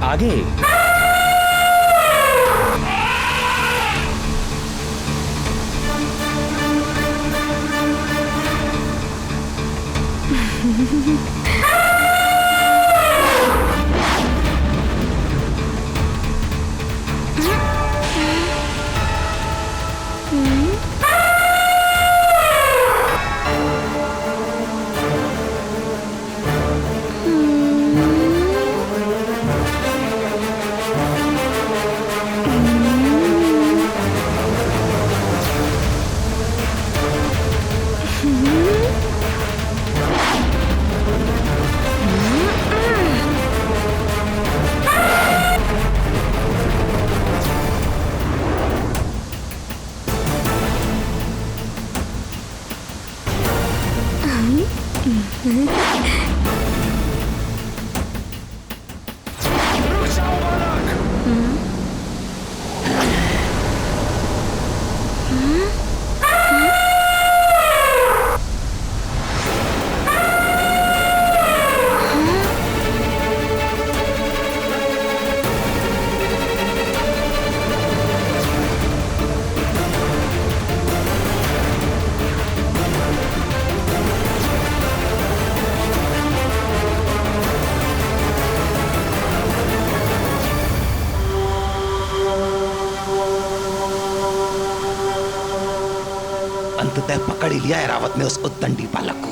आगे। अंततः पकड़ ही लिया ऐरावत ने उस उद्दंडी बालक को।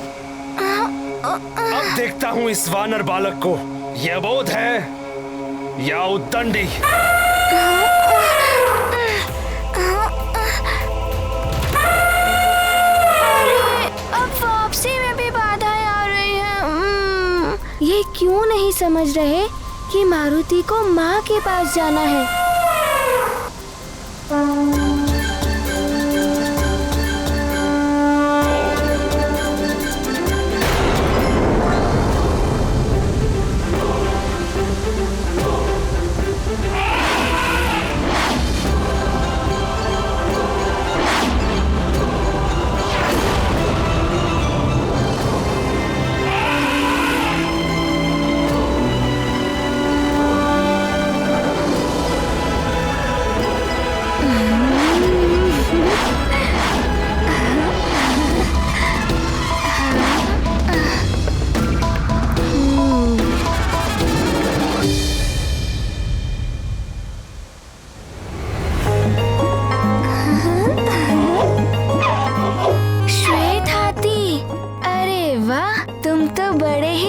अब देखता हूँ इस वानर बालक को, ये अबोध है या उद्दंडी। अब वापसी में भी बाधाएं आ रही हैं। ये क्यों नहीं समझ रहे कि मारुति को माँ के पास जाना है।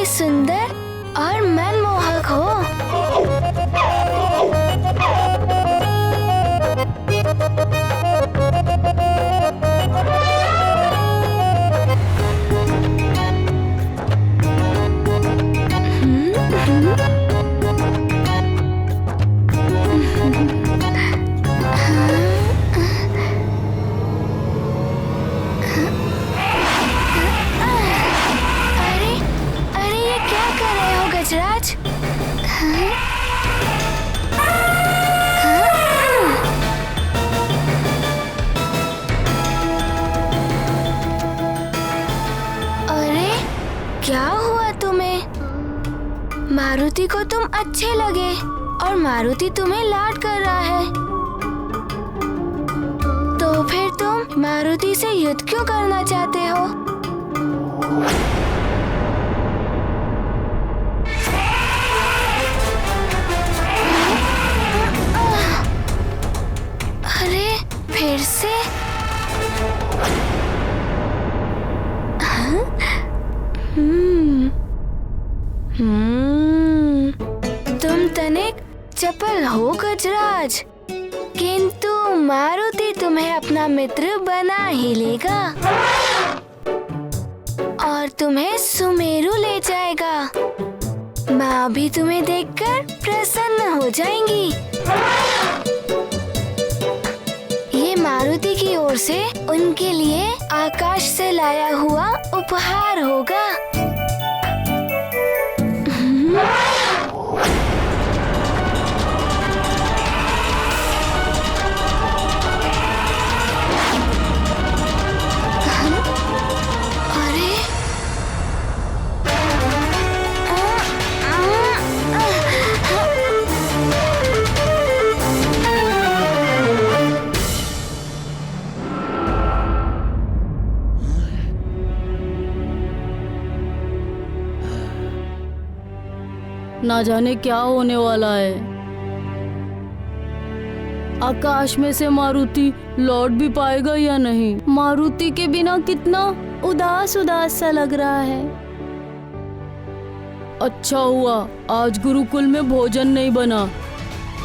सुंदर और मनमोहक हो। गजराज, अरे क्या हुआ तुम्हें? मारुति को तुम अच्छे लगे और मारुति तुम्हें लाड कर रहा है, तो फिर तुम मारुति से युद्ध क्यों करना चाहते हो? फिर से तुम तनिक चपल हो गजराज, किंतु मारुति तुम्हें अपना मित्र बना ही लेगा और तुम्हें सुमेरु ले जाएगा। माँ भी तुम्हें देखकर प्रसन्न हो जाएंगी। मारुति की ओर से उनके लिए आकाश से लाया हुआ उपहार होगा। अरे ना जाने क्या होने वाला है। आकाश में से मारुति लौट भी पाएगा या नहीं? मारुति के बिना कितना उदास उदास सा लग रहा है। अच्छा हुआ आज गुरुकुल में भोजन नहीं बना।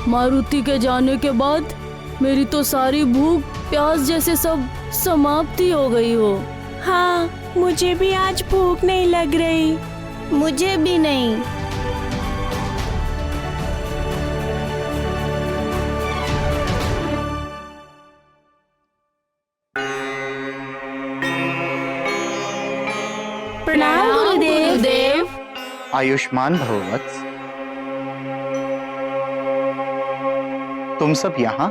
मारुति के जाने के बाद मेरी तो सारी भूख प्यास जैसे सब समाप्ति हो गई हो। हाँ, मुझे भी आज भूख नहीं लग रही। मुझे भी नहीं। प्रणाम गुरुदेव। आयुष्मान भव वत्स। तुम सब यहाँ?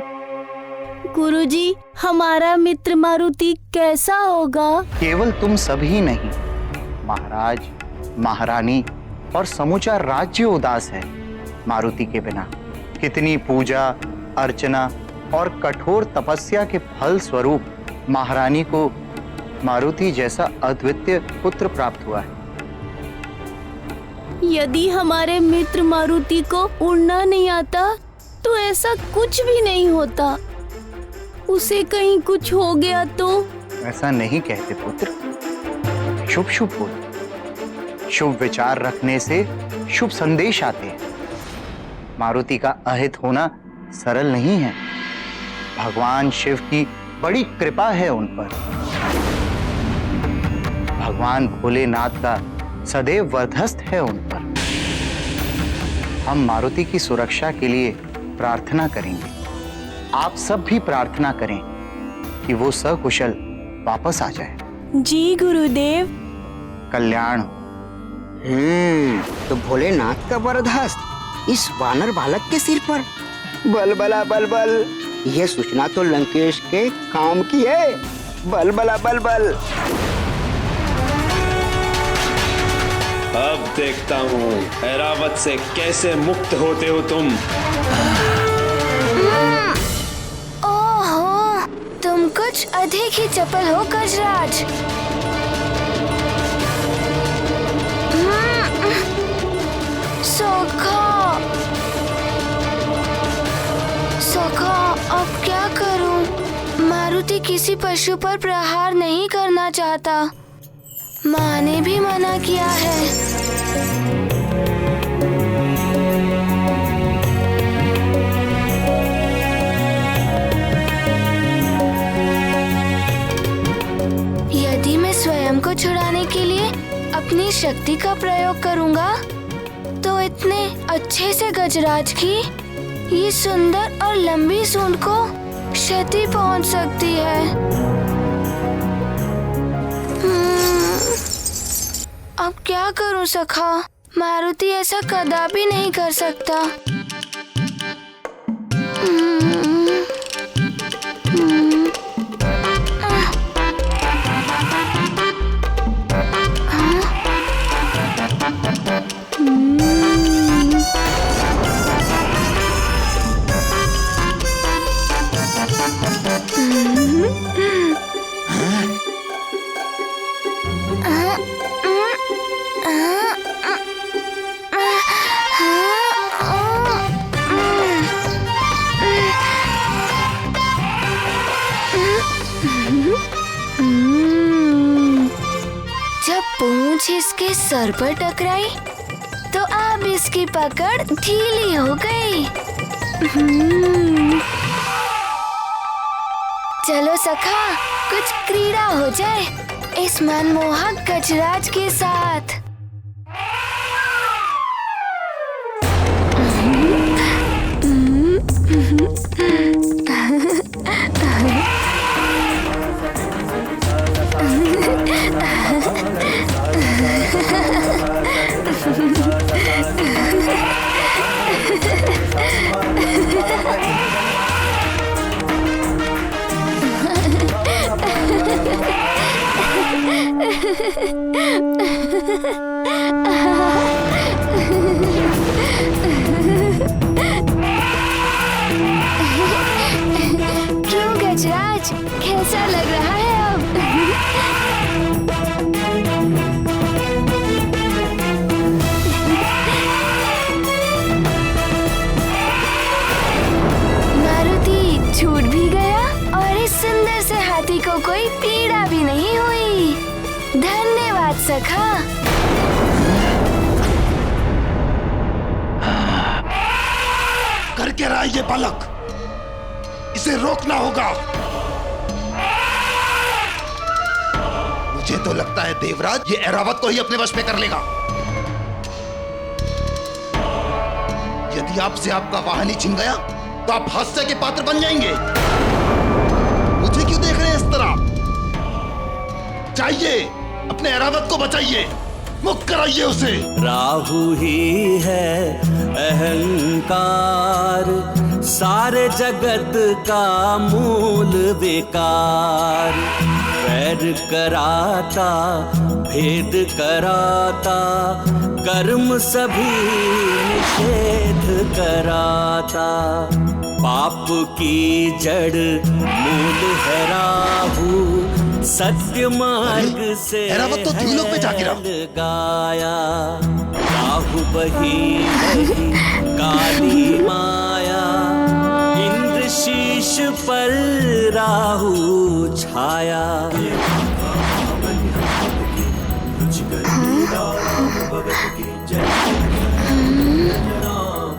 गुरुजी, हमारा मित्र मारुति कैसा होगा? केवल तुम सब ही नहीं, महाराज, महारानी और समूचा राज्य उदास है मारुति के बिना। कितनी पूजा अर्चना और कठोर तपस्या के फल स्वरूप महारानी को मारुति जैसा अद्वितीय पुत्र प्राप्त हुआ है। यदि हमारे मित्र मारुति को उड़ना नहीं आता तो ऐसा कुछ भी नहीं होता। उसे कहीं कुछ हो गया तो? ऐसा नहीं कहते पुत्र। शुभ शुभ बोल। शुभ विचार रखने से शुभ संदेश आते हैं। मारुति का अहित होना सरल नहीं है। भगवान शिव की बड़ी कृपा है उन पर। भगवान भोलेनाथ का सदैव वर्धस्त है उन पर। हम मारुति की सुरक्षा के लिए प्रार्थना करेंगे। आप सब भी प्रार्थना करें कि वो सकुशल वापस आ जाए। जी गुरुदेव। कल्याण। तो भोलेनाथ का वरदहस्त इस वानर बालक के सिर पर। बलबला बलबल, यह सूचना तो लंकेश के काम की है। बलबला बलबल। अब देखता हूँ ऐरावत से कैसे मुक्त होते हो तुम। ओहो, तुम कुछ अधिक ही चपल हो गजराज। सोखा, सोखा, अब क्या करूं? मारुति किसी पशु पर प्रहार नहीं करना चाहता। माँ ने भी मना किया है। यदि मैं स्वयं को छुड़ाने के लिए अपनी शक्ति का प्रयोग करूंगा तो इतने अच्छे से गजराज की ये सुंदर और लंबी सूंड को क्षति पहुंच सकती है। अब क्या करूं सखा? मारुति ऐसा कदापि नहीं कर सकता। जब पूंछ इसके सर पर टकराई तो अब इसकी पकड़ ढीली हो गई। चलो सखा, कुछ क्रीड़ा हो जाए इस मनमोहक गजराज के साथ। क्यों गजराज, कैसा लग रहा है अब? सखा। करके रहा है ये बालक, इसे रोकना होगा। मुझे तो लगता है देवराज ये ऐरावत को ही अपने वश में कर लेगा। यदि आपसे आपका वाहन ही छिन गया तो आप हास्य के पात्र बन जाएंगे। मुझे क्यों देख रहे हैं इस तरह? चाहिए अपने ऐरावत को बचाइए, मुक्त कराइए उसे। राहु ही है अहंकार, सारे जगत का मूल विकार। वैर कराता भेद कराता, कर्म सभी निषेध कराता। पाप की जड़ मूल है राहु, सत्य मार्ग से ऐरावत तो द्विलोक में जा गिरा। गाया। राहु बही बही काली माया, इंद्र शीश पर राहु छाया।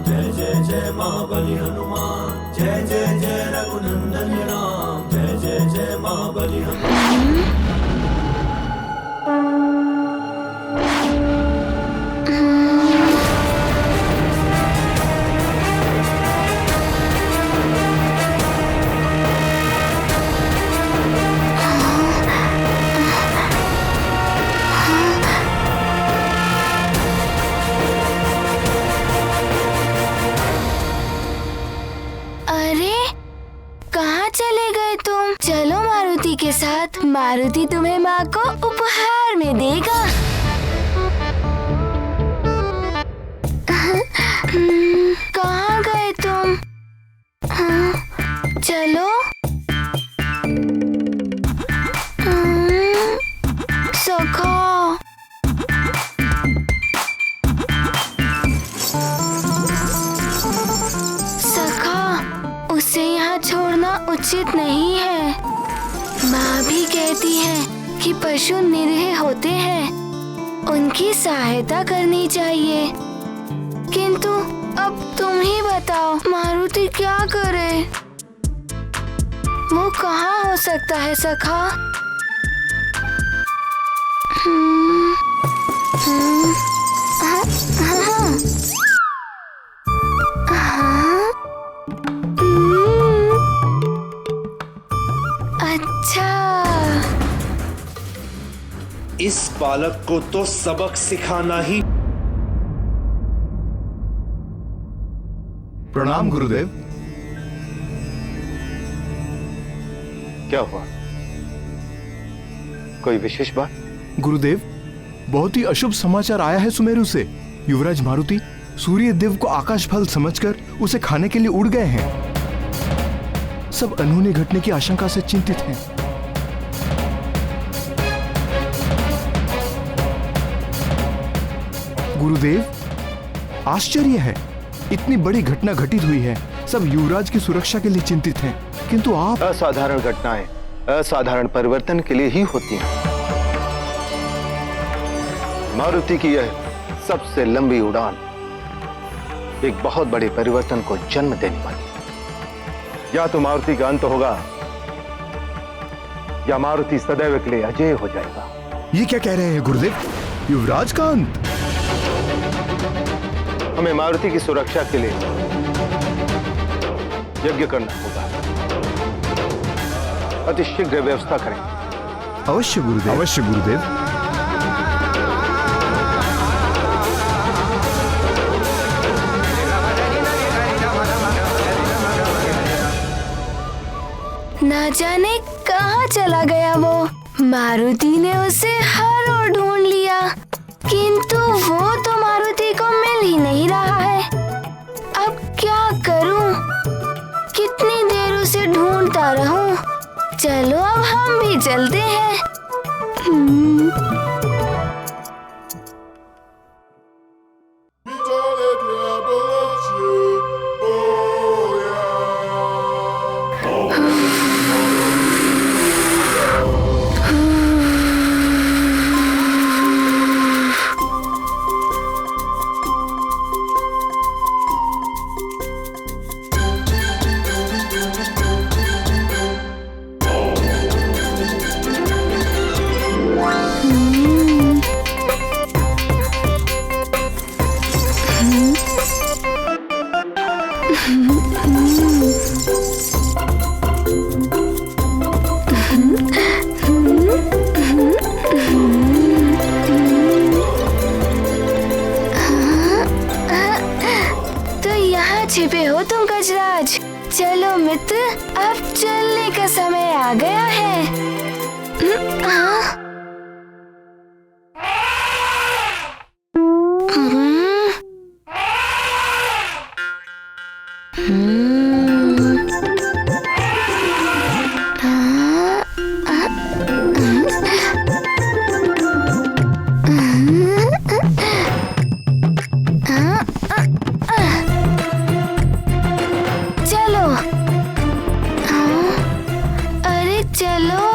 जय जय जय महाबली हनुमान, जय जय जय रघुनंदन राम, जय जय जय महाबली हनुमान। चलो मारुति के साथ, मारुति तुम्हें माँ को उपहार में देगा। कहाँ गए तुम? चलो। सखा, सखा, उसे यहाँ छोड़ना उचित नहीं है। माँ भी कहती है कि पशु निरीह होते हैं, उनकी सहायता करनी चाहिए। किंतु अब तुम ही बताओ, मारुति क्या करे? वो कहाँ हो सकता है सखा? अच्छा, इस बालक को तो सबक सिखाना ही। प्रणाम गुरुदेव। क्या हुआ? कोई विशेष बात? गुरुदेव, बहुत ही अशुभ समाचार आया है सुमेरु से। युवराज मारुति सूर्य देव को आकाश फल समझकर उसे खाने के लिए उड़ गए हैं। सब अनहोनी घटने की आशंका से चिंतित हैं। गुरुदेव, आश्चर्य है, इतनी बड़ी घटना घटित हुई है, सब युवराज की सुरक्षा के लिए चिंतित हैं, किंतु आप। असाधारण घटनाएं असाधारण परिवर्तन के लिए ही होती हैं। मारुति की यह सबसे लंबी उड़ान एक बहुत बड़े परिवर्तन को जन्म देने वाली है। या तो मारुति का अंत होगा या मारुति सदैव के लिए अजय हो जाएगा। ये क्या कह रहे हैं गुरुदेव? युवराज का अंत? हमें मारुति की सुरक्षा के लिए यज्ञ करना होगा। अति शीघ्र व्यवस्था करें। अवश्य गुरुदेव, अवश्य गुरुदेव। ना जाने कहाँ चला गया वो। मारुति ने उसे हर ओर ढूंढ लिया, किंतु वो तो मारुति को मिल ही नहीं रहा है। अब क्या करूं? कितनी देर उसे ढूंढता रहूं? चलो अब हम भी चलते हैं। तो यहाँ छिपे हो तुम गजराज। चलो मित्र, अब चलने का समय आ गया है। हाँ? चलो। अरे चलो।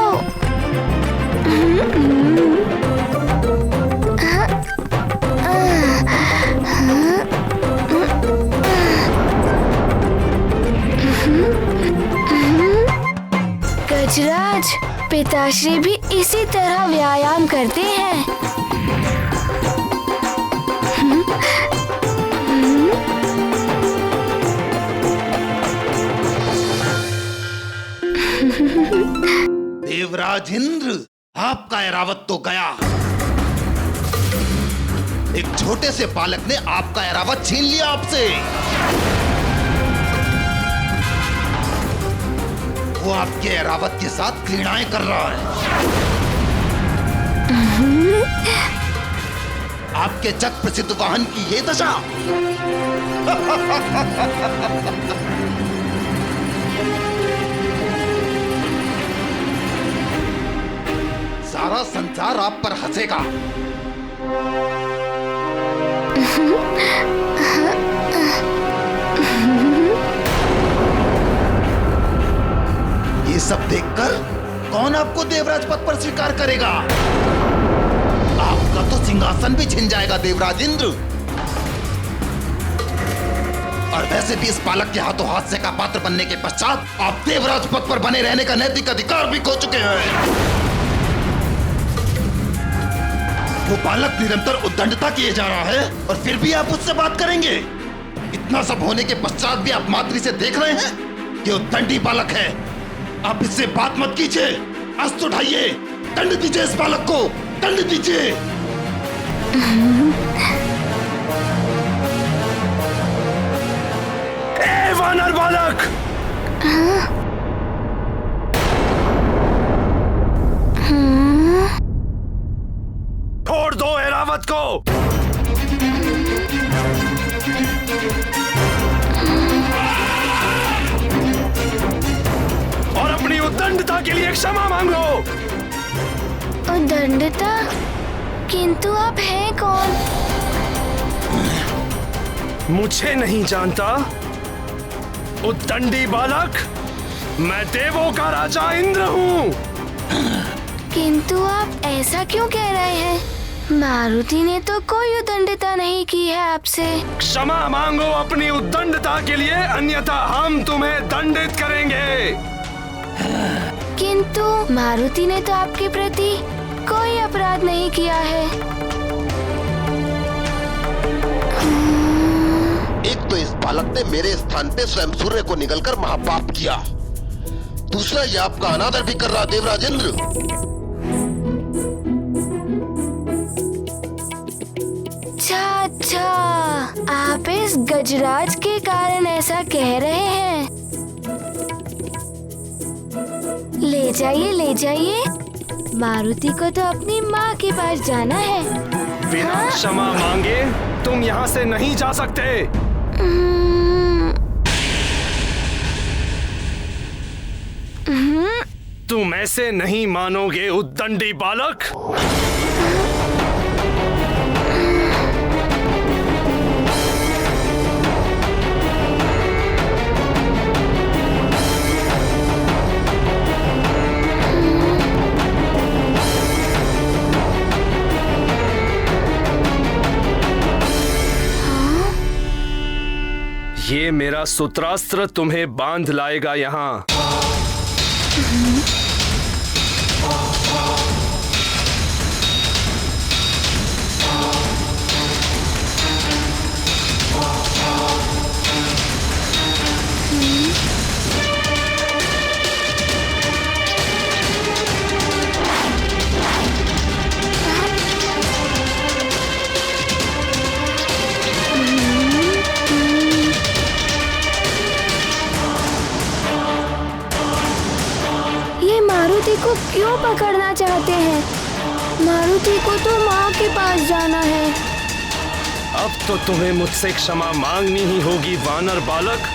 गजराज, पिताश्री भी इसी तरह व्यायाम करते हैं। देवराज इंद्र, आपका ऐरावत तो गया। एक छोटे से बालक ने आपका ऐरावत छीन लिया आपसे। वो आपके ऐरावत के साथ क्रीड़ाएं कर रहा है। आपके जग प्रसिद्ध वाहन की ये दशा। सारा संसार आप पर हंसेगा। ये सब देखकर कौन आपको देवराज पद पर स्वीकार करेगा? आपका तो सिंहासन भी छिन जाएगा देवराज इंद्र। और वैसे भी इस बालक के हाथों हास्य का पात्र बनने के पश्चात आप देवराज पद पर बने रहने का नैतिक अधिकार भी खो चुके हैं। वो बालक निरंतर उद्दंडता किए जा रहा है और फिर भी आप उससे बात करेंगे? इतना सब होने के पश्चात भी आप मातृ से देख रहे हैं कि उद्दंडी बालक है। आप इससे बात मत कीजिए, अस्त्र उठाइए, दंड दीजिए इस बालक को, दंड दीजिए। ए वानर बालक! छोड़ दो ऐरावत को। और अपनी उद्दंडता के लिए क्षमा मांगो। उद्दंडता? किंतु आप हैं कौन? मुझे नहीं जानता? उद्दंडी बालक, मैं देवों का राजा इंद्र हूँ। किंतु आप ऐसा क्यों कह रहे हैं? मारुति ने तो कोई उद्दंडता नहीं की है आपसे। क्षमा मांगो अपनी उद्दंडता के लिए, अन्यथा हम तुम्हें दंडित करेंगे। किंतु मारुति ने तो आपके प्रति कोई अपराध नहीं किया है। एक तो इस बालक ने मेरे स्थान पे स्वयं सूर्य को निगलकर महापाप किया। दूसरा, ये आपका अनादर भी कर रहा देवराज इंद्र। अच्छा, आप इस गजराज के कारण ऐसा कह रहे हैं। ले जाइए, ले जाइए। मारुति को तो अपनी माँ के पास जाना है। बिना क्षमा मांगे तुम यहाँ से नहीं जा सकते। तुम ऐसे नहीं मानोगे उद्दंडी बालक। ये मेरा सूत्रास्त्र तुम्हें बांध लाएगा यहाँ। मारुति को क्यों पकड़ना चाहते हैं? मारुति को तो माँ के पास जाना है। अब तो तुम्हें मुझसे क्षमा मांगनी ही होगी वानर बालक।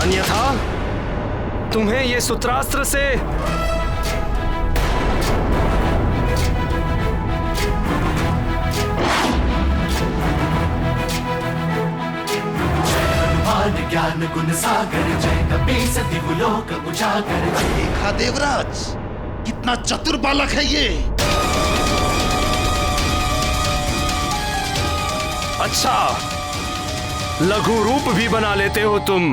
अन्यथा तुम्हें ये सूत्रास्त्र से ज्ञान गुण सागर जय कपीस दिवलोक उजागर। देखा देवराज, कितना चतुर बालक है ये। अच्छा, लघु रूप भी बना लेते हो तुम,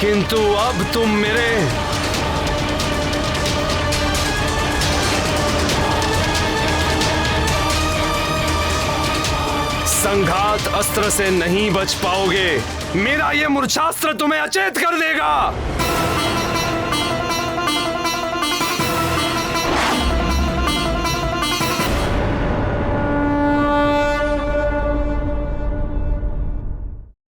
किंतु अब तुम मेरे संघात अस्त्र से नहीं बच पाओगे। मेरा ये मूर्छास्त्र तुम्हें अचेत कर देगा।